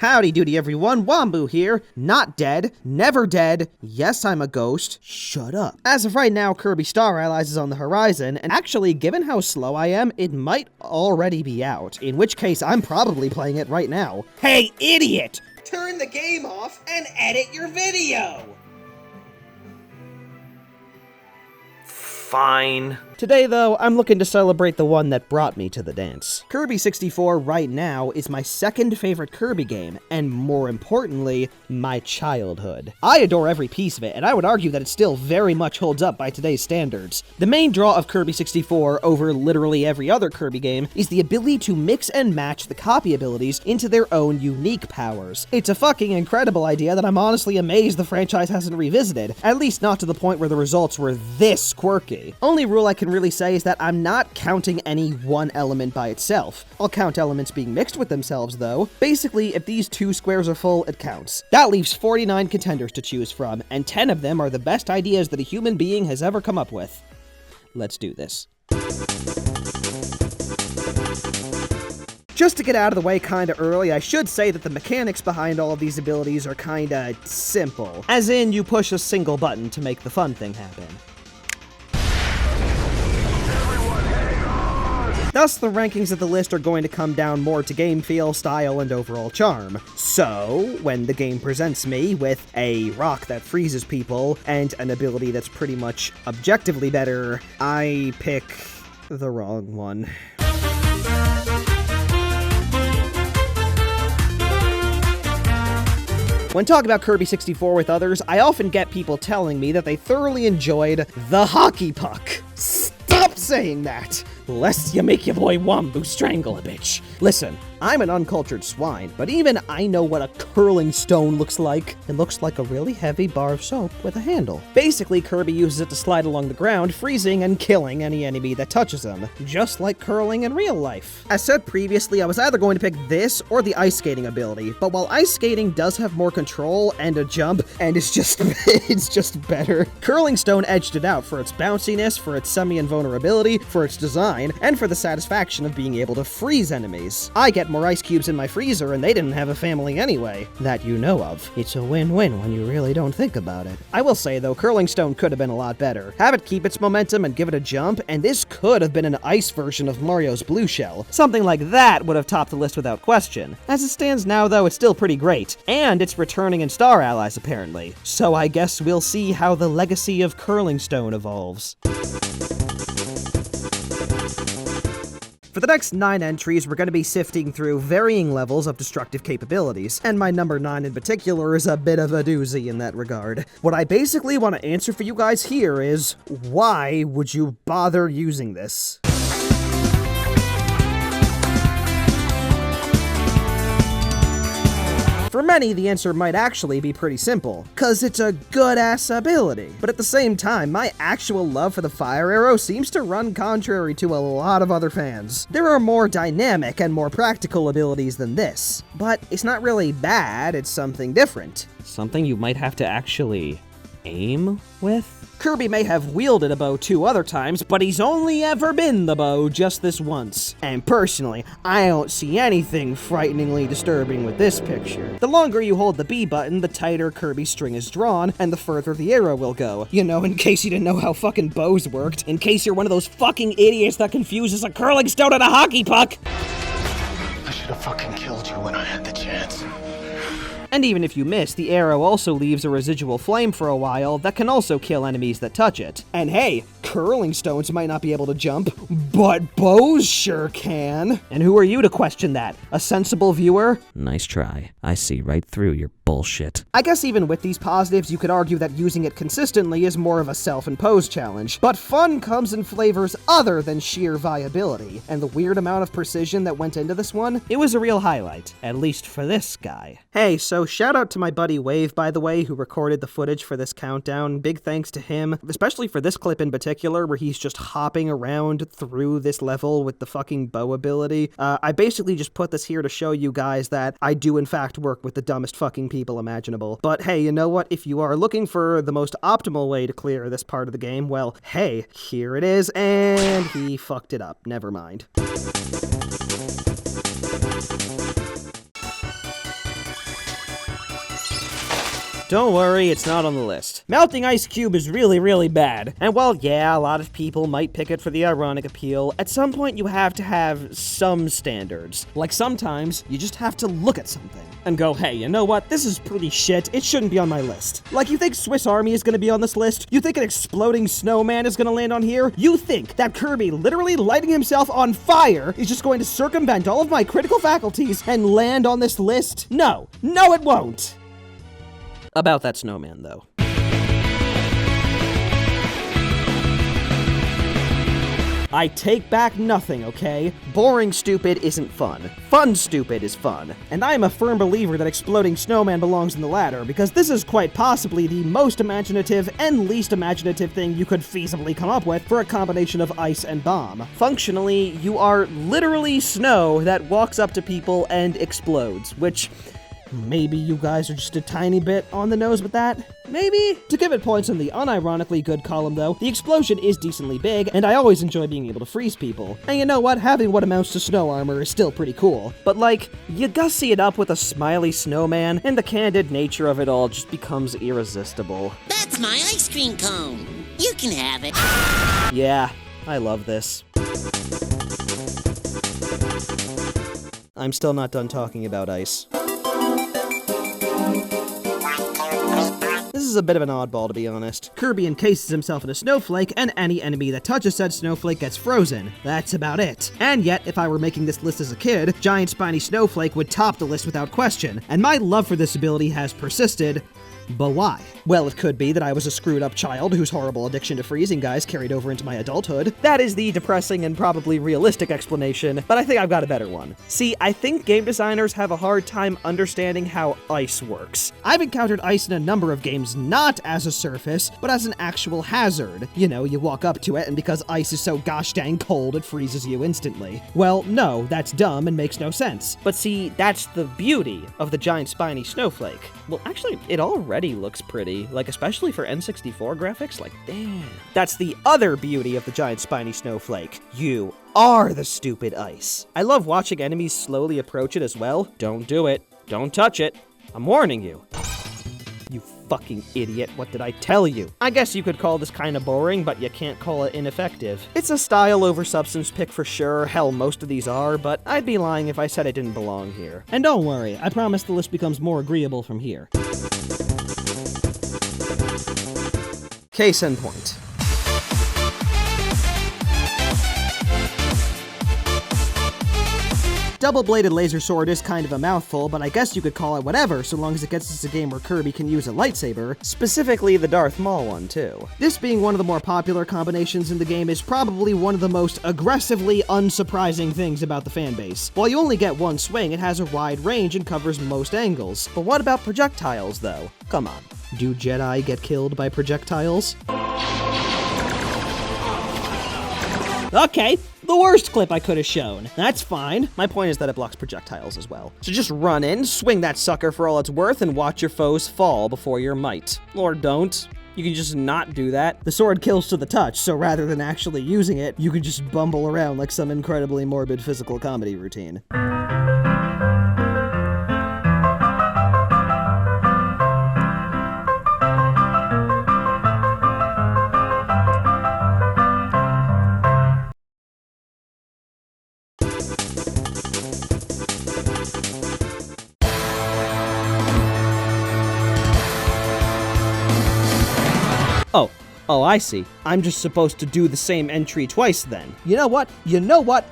Howdy doody everyone, Wombu here. Not dead, never dead. Yes, I'm a ghost. Shut up. As of right now, Kirby Star Allies is on the horizon, and actually, given how slow I am, it might already be out. In which case, I'm probably playing it right now. Hey, idiot! Turn the game off and edit your video! Fine. Today, though, I'm looking to celebrate the one that brought me to the dance. Kirby 64 right now is my second favorite Kirby game, and more importantly, my childhood. I adore every piece of it, and I would argue that it still very much holds up by today's standards. The main draw of Kirby 64 over literally every other Kirby game is the ability to mix and match the copy abilities into their own unique powers. It's a fucking incredible idea that I'm honestly amazed the franchise hasn't revisited, at least not to the point where the results were this quirky. Only rule I can really say is that I'm not counting any one element by itself. I'll count elements being mixed with themselves, though. Basically, if these two squares are full, it counts. That leaves 49 contenders to choose from, and 10 of them are the best ideas that a human being has ever come up with. Let's do this. Just to get out of the way kinda early, I should say that the mechanics behind all of these abilities are kinda simple. As in, you push a single button to make the fun thing happen. Thus, the rankings of the list are going to come down more to game feel, style, and overall charm. So, when the game presents me with a rock that freezes people and an ability that's pretty much objectively better, I pick the wrong one. When talking about Kirby 64 with others, I often get people telling me that they thoroughly enjoyed the hockey puck. Stop saying that! Lest you make your boy Wombu strangle a bitch. Listen, I'm an uncultured swine, but even I know what a curling stone looks like. It looks like a really heavy bar of soap with a handle. Basically, Kirby uses it to slide along the ground, freezing and killing any enemy that touches him, just like curling in real life. As said previously, I was either going to pick this or the ice skating ability, but while ice skating does have more control and a jump, and it's just better, curling stone edged it out for its bounciness, for its semi-invulnerability, for its design, and for the satisfaction of being able to freeze enemies. I get more ice cubes in my freezer, and they didn't have a family anyway, that you know of. It's a win-win when you really don't think about it. I will say, though, Curling Stone could have been a lot better. Have it keep its momentum and give it a jump, and this could have been an ice version of Mario's Blue Shell. Something like that would have topped the list without question. As it stands now, though, it's still pretty great, and it's returning in Star Allies, apparently. So I guess we'll see how the legacy of Curling Stone evolves. For the next 9 entries, we're going to be sifting through varying levels of destructive capabilities, and my number 9 in particular is a bit of a doozy in that regard. What I basically want to answer for you guys here is, why would you bother using this? For many, the answer might actually be pretty simple, cause it's a good-ass ability. But at the same time, my actual love for the fire arrow seems to run contrary to a lot of other fans. There are more dynamic and more practical abilities than this, but it's not really bad, it's something different. Something you might have to actually aim with? Kirby may have wielded a bow 2 other times, but he's only ever been the bow just this once. And personally, I don't see anything frighteningly disturbing with this picture. The longer you hold the B button, the tighter Kirby's string is drawn, and the further the arrow will go. You know, in case you didn't know how fucking bows worked, in case you're one of those fucking idiots that confuses a curling stone and a hockey puck. I should have fucking killed you when I had the chance. And even if you miss, the arrow also leaves a residual flame for a while that can also kill enemies that touch it. And hey, curling stones might not be able to jump, but bows sure can. And who are you to question that? A sensible viewer? Nice try. I see right through your bullshit. I guess even with these positives, you could argue that using it consistently is more of a self-imposed challenge. But fun comes in flavors other than sheer viability. And the weird amount of precision that went into this one, it was a real highlight. At least for this guy. Hey, so shout out to my buddy Wave, by the way, who recorded the footage for this countdown. Big thanks to him, especially for this clip in particular, where he's just hopping around through this level with the fucking bow ability. I basically just put this here to show you guys that I do in fact work with the dumbest fucking people imaginable. But hey, you know what? If you are looking for the most optimal way to clear this part of the game, well, hey, here it is, and he fucked it up. Never mind. Don't worry, it's not on the list. Melting Ice Cube is really, really bad. And while, yeah, a lot of people might pick it for the ironic appeal, at some point you have to have some standards. Like sometimes, you just have to look at something and go, hey, you know what? This is pretty shit. It shouldn't be on my list. Like, you think Swiss Army is gonna be on this list? You think an exploding snowman is gonna land on here? You think that Kirby literally lighting himself on fire is just going to circumvent all of my critical faculties and land on this list? No. No, it won't. About that snowman, though. I take back nothing, okay? Boring stupid isn't fun. Fun stupid is fun. And I am a firm believer that exploding snowman belongs in the latter, because this is quite possibly the most imaginative and least imaginative thing you could feasibly come up with for a combination of ice and bomb. Functionally, you are literally snow that walks up to people and explodes, which... maybe you guys are just a tiny bit on the nose with that? Maybe? To give it points in the unironically good column, though, the explosion is decently big, and I always enjoy being able to freeze people. And you know what? Having what amounts to snow armor is still pretty cool. But like, you gussy it up with a smiley snowman, and the candid nature of it all just becomes irresistible. That's my ice cream cone. You can have it. Yeah, I love this. I'm still not done talking about ice. This is a bit of an oddball, to be honest. Kirby encases himself in a snowflake, and any enemy that touches said snowflake gets frozen. That's about it. And yet, if I were making this list as a kid, Giant Spiny Snowflake would top the list without question, and my love for this ability has persisted. But why? Well, it could be that I was a screwed up child whose horrible addiction to freezing guys carried over into my adulthood. That is the depressing and probably realistic explanation, but I think I've got a better one. See, I think game designers have a hard time understanding how ice works. I've encountered ice in a number of games not as a surface, but as an actual hazard. You know, you walk up to it and because ice is so gosh dang cold, it freezes you instantly. Well, no, that's dumb and makes no sense. But see, that's the beauty of the Giant Spiny Snowflake. Well, actually, it already looks pretty, like especially for N64 graphics, like damn. That's the other beauty of the Giant Spiny Snowflake. You are the stupid ice. I love watching enemies slowly approach it as well. Don't do it. Don't touch it. I'm warning you. You fucking idiot, what did I tell you? I guess you could call this kinda boring, but you can't call it ineffective. It's a style over substance pick for sure, hell most of these are, but I'd be lying if I said it didn't belong here. And don't worry, I promise the list becomes more agreeable from here. Case in point. Double-bladed laser sword is kind of a mouthful, but I guess you could call it whatever, so long as it gets us a game where Kirby can use a lightsaber, specifically the Darth Maul one, too. This being one of the more popular combinations in the game is probably one of the most aggressively unsurprising things about the fanbase. While you only get one swing, it has a wide range and covers most angles. But what about projectiles, though? Come on. Do Jedi get killed by projectiles? Okay, the worst clip I could have shown. That's fine. My point is that it blocks projectiles as well. So just run in, swing that sucker for all it's worth, and watch your foes fall before your might. Or don't. You can just not do that. The sword kills to the touch, so rather than actually using it, you can just bumble around like some incredibly morbid physical comedy routine. Oh, I see. I'm just supposed to do the same entry twice then. You know what?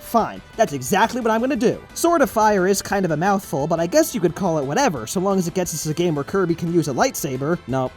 Fine. That's exactly what I'm gonna do. Sword of Fire is kind of a mouthful, but I guess you could call it whatever, so long as it gets us a game where Kirby can use a lightsaber. Nope,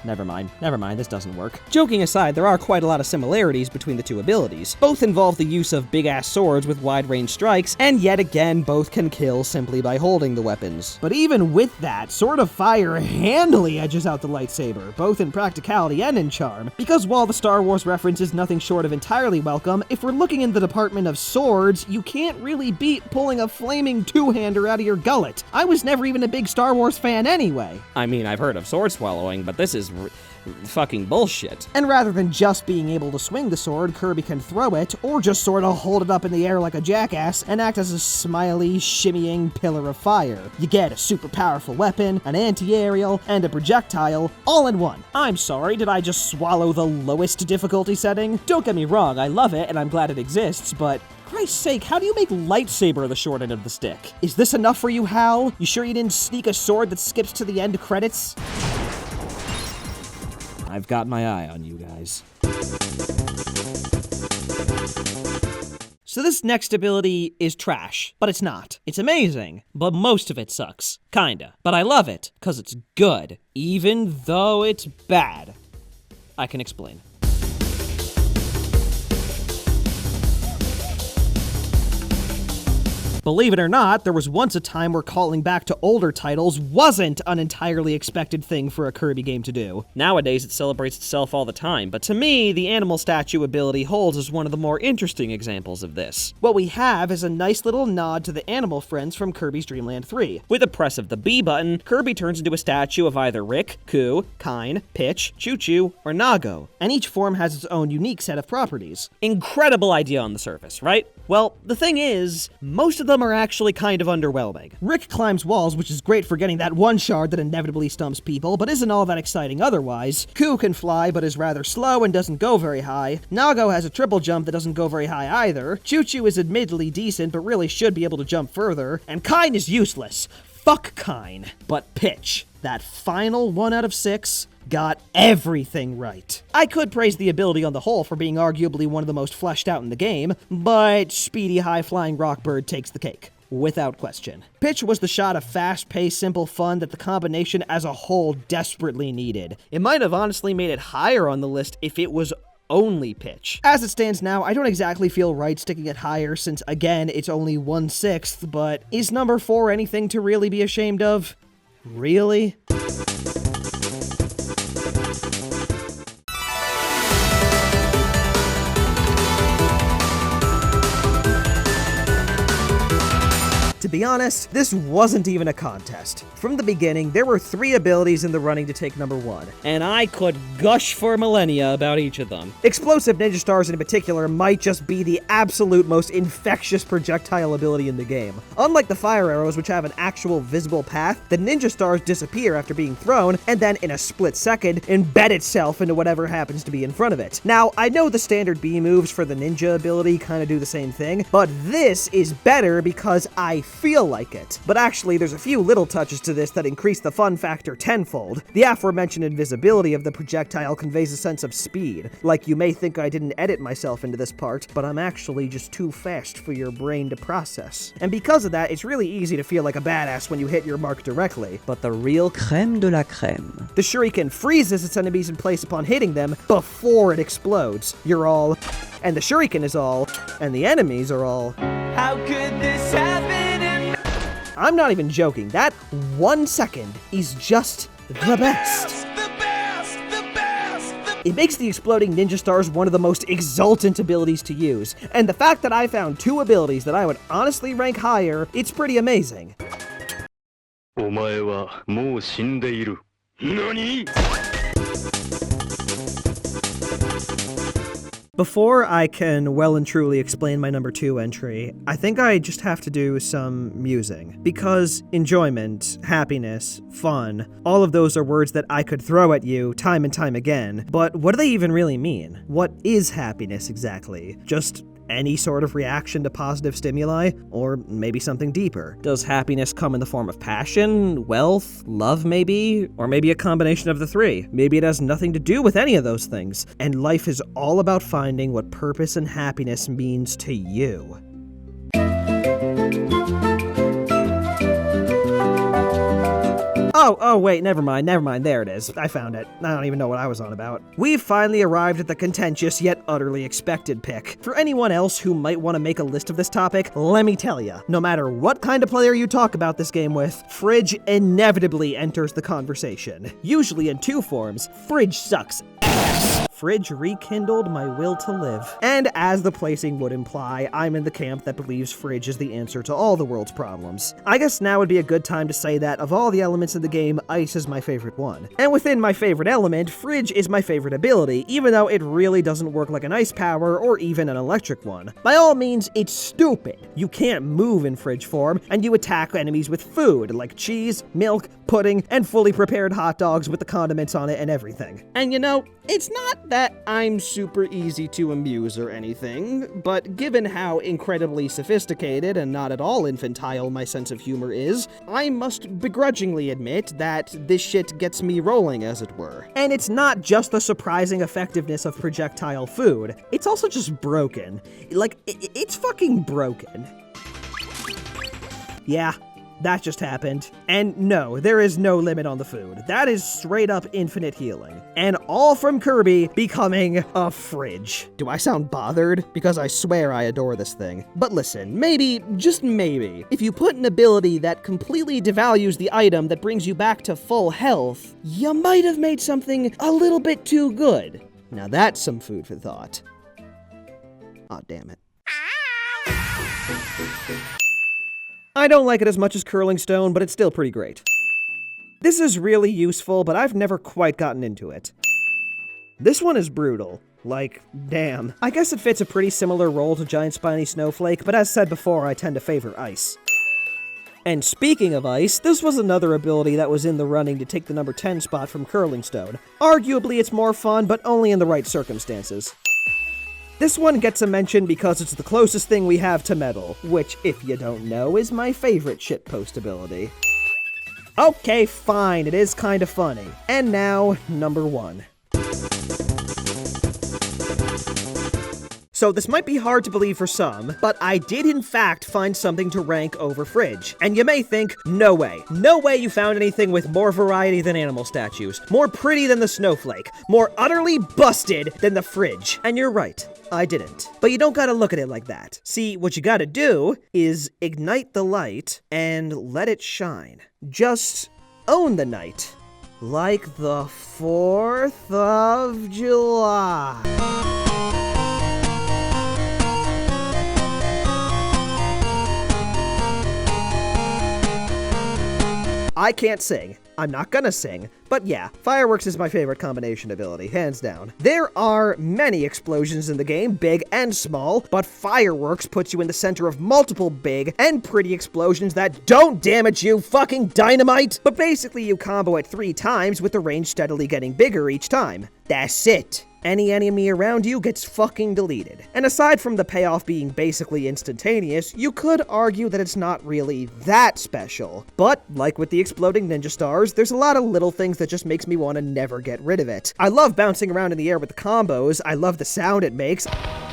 never mind, this doesn't work. Joking aside, there are quite a lot of similarities between the two abilities. Both involve the use of big-ass swords with wide-range strikes, and yet again, both can kill simply by holding the weapons. But even with that, Sword of Fire handily edges out the lightsaber, both in practicality and in charm. Because while the Star Wars reference is nothing short of entirely welcome, if we're looking in the department of swords, you can't really beat pulling a flaming two-hander out of your gullet. I was never even a big Star Wars fan anyway. I mean, I've heard of sword swallowing, but this is fucking bullshit. And rather than just being able to swing the sword, Kirby can throw it, or just sort of hold it up in the air like a jackass and act as a smiley, shimmying pillar of fire. You get a super powerful weapon, an anti-aerial, and a projectile, all in one. I'm sorry, did I just swallow the lowest difficulty setting? Don't get me wrong, I love it and I'm glad it exists, but Christ's sake, how do you make lightsaber the short end of the stick? Is this enough for you, Hal? You sure you didn't sneak a sword that skips to the end credits? I've got my eye on you guys. So this next ability is trash, but it's not. It's amazing, but most of it sucks. Kinda. But I love it, cause it's good, even though it's bad. I can explain. Believe it or not, there was once a time where calling back to older titles wasn't an entirely expected thing for a Kirby game to do. Nowadays, it celebrates itself all the time, but to me, the animal statue ability holds as one of the more interesting examples of this. What we have is a nice little nod to the animal friends from Kirby's Dream Land 3. With a press of the B button, Kirby turns into a statue of either Rick, Coo, Kine, Pitch, Choo-Choo, or Nago, and each form has its own unique set of properties. Incredible idea on the surface, right? Well, the thing is, most of them are actually kind of underwhelming. Rick climbs walls, which is great for getting that one shard that inevitably stumps people, but isn't all that exciting otherwise. Coo can fly, but is rather slow and doesn't go very high. Nago has a triple jump that doesn't go very high either. Choo-Choo is admittedly decent, but really should be able to jump further. And Kine is useless. Fuck Kine. But Pitch, that final 1 out of 6, got everything right. I could praise the ability on the whole for being arguably one of the most fleshed out in the game, but speedy, high-flying Rockbird takes the cake. Without question. Pitch was the shot of fast-paced, simple fun that the combination as a whole desperately needed. It might have honestly made it higher on the list if it was only Pitch. As it stands now, I don't exactly feel right sticking it higher since, again, it's only 1/6, but is number 4 anything to really be ashamed of? Really? To be honest, this wasn't even a contest. From the beginning, there were 3 abilities in the running to take number 1, and I could gush for millennia about each of them. Explosive Ninja Stars in particular might just be the absolute most infectious projectile ability in the game. Unlike the fire arrows, which have an actual visible path, the Ninja Stars disappear after being thrown, and then in a split second, embed itself into whatever happens to be in front of it. Now, I know the standard B moves for the ninja ability kind of do the same thing, but this is better because I feel like it. But actually, there's a few little touches to this that increase the fun factor tenfold. The aforementioned invisibility of the projectile conveys a sense of speed. Like, you may think I didn't edit myself into this part, but I'm actually just too fast for your brain to process. And because of that, it's really easy to feel like a badass when you hit your mark directly. But the real creme de la creme. The shuriken freezes its enemies in place upon hitting them before it explodes. You're all, and the shuriken is all, and the enemies are all. How could this happen? I'm not even joking. That 1 second is just the best. It makes the exploding Ninja Stars one of the most exultant abilities to use, and the fact that I found 2 abilities that I would honestly rank higher, it's pretty amazing. お前はもう死んでいる。何? Before I can well and truly explain my number 2 entry, I think I just have to do some musing. Because enjoyment, happiness, fun, all of those are words that I could throw at you time and time again, but what do they even really mean? What is happiness exactly? Just any sort of reaction to positive stimuli, or maybe something deeper? Does happiness come in the form of passion, wealth, love maybe, or maybe a combination of the 3? Maybe it has nothing to do with any of those things, and life is all about finding what purpose and happiness means to you. Oh, wait, never mind, there it is. I found it. I don't even know what I was on about. We've finally arrived at the contentious yet utterly expected pick. For anyone else who might want to make a list of this topic, let me tell ya, no matter what kind of player you talk about this game with, Fridge inevitably enters the conversation. Usually in 2 forms, Fridge sucks ass. Fridge rekindled my will to live. And as the placing would imply, I'm in the camp that believes fridge is the answer to all the world's problems. I guess now would be a good time to say that of all the elements in the game, ice is my favorite one. And within my favorite element, fridge is my favorite ability, even though it really doesn't work like an ice power or even an electric one. By all means, it's stupid. You can't move in fridge form, and you attack enemies with food, like cheese, milk, pudding, and fully prepared hot dogs with the condiments on it and everything. And you know, it's not that I'm super easy to amuse or anything, but given how incredibly sophisticated and not at all infantile my sense of humor is, I must begrudgingly admit that this shit gets me rolling, as it were. And it's not just the surprising effectiveness of projectile food, it's also just broken. Like, it's fucking broken. Yeah. That just happened. And no, there is no limit on the food. That is straight up infinite healing. And all from Kirby becoming a fridge. Do I sound bothered? Because I swear I adore this thing. But listen, maybe, just maybe, if you put an ability that completely devalues the item that brings you back to full health, you might have made something a little bit too good. Now that's some food for thought. Aw, damn it. I don't like it as much as Curling Stone, but it's still pretty great. This is really useful, but I've never quite gotten into it. This one is brutal. Like, damn. I guess it fits a pretty similar role to Giant Spiny Snowflake, but as said before, I tend to favor ice. And speaking of ice, this was another ability that was in the running to take the number 10 spot from Curling Stone. Arguably, it's more fun, but only in the right circumstances. This one gets a mention because it's the closest thing we have to metal, which, if you don't know, is my favorite shitpost ability. Okay, fine, it is kinda funny. And now, number 1. So this might be hard to believe for some, but I did in fact find something to rank over fridge. And you may think, no way. No way you found anything with more variety than animal statues, more pretty than the snowflake, more utterly busted than the fridge. And you're right, I didn't. But you don't gotta look at it like that. See, what you gotta do is ignite the light and let it shine. Just own the night. Like the 4th of July. I can't sing. I'm not gonna sing. But yeah, fireworks is my favorite combination ability, hands down. There are many explosions in the game, big and small, but fireworks puts you in the center of multiple big and pretty explosions that don't damage you, fucking dynamite! But basically you combo it 3 times with the range steadily getting bigger each time. That's it. Any enemy around you gets fucking deleted. And aside from the payoff being basically instantaneous, you could argue that it's not really that special. But, like with the exploding ninja stars, there's a lot of little things that just makes me want to never get rid of it. I love bouncing around in the air with the combos, I love the sound it makes,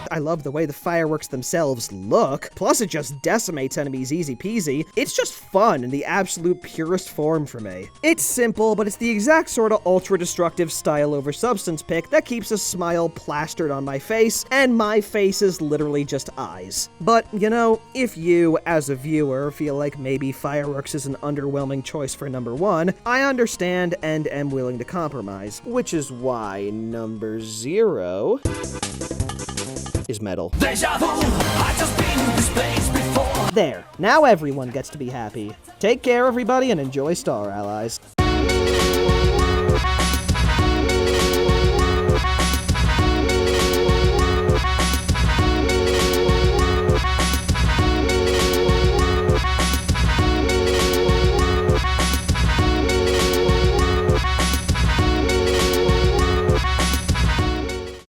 I love the way the fireworks themselves look, plus it just decimates enemies easy peasy. It's just fun in the absolute purest form for me. It's simple, but it's the exact sort of ultra-destructive style over substance pick that keeps a smile plastered on my face, and my face is literally just eyes. But, you know, if you, as a viewer, feel like maybe fireworks is an underwhelming choice for number 1, I understand and am willing to compromise, which is why number 0 is metal. Deja vu, I just been in this place before. There, now everyone gets to be happy. Take care, everybody, and enjoy Star Allies.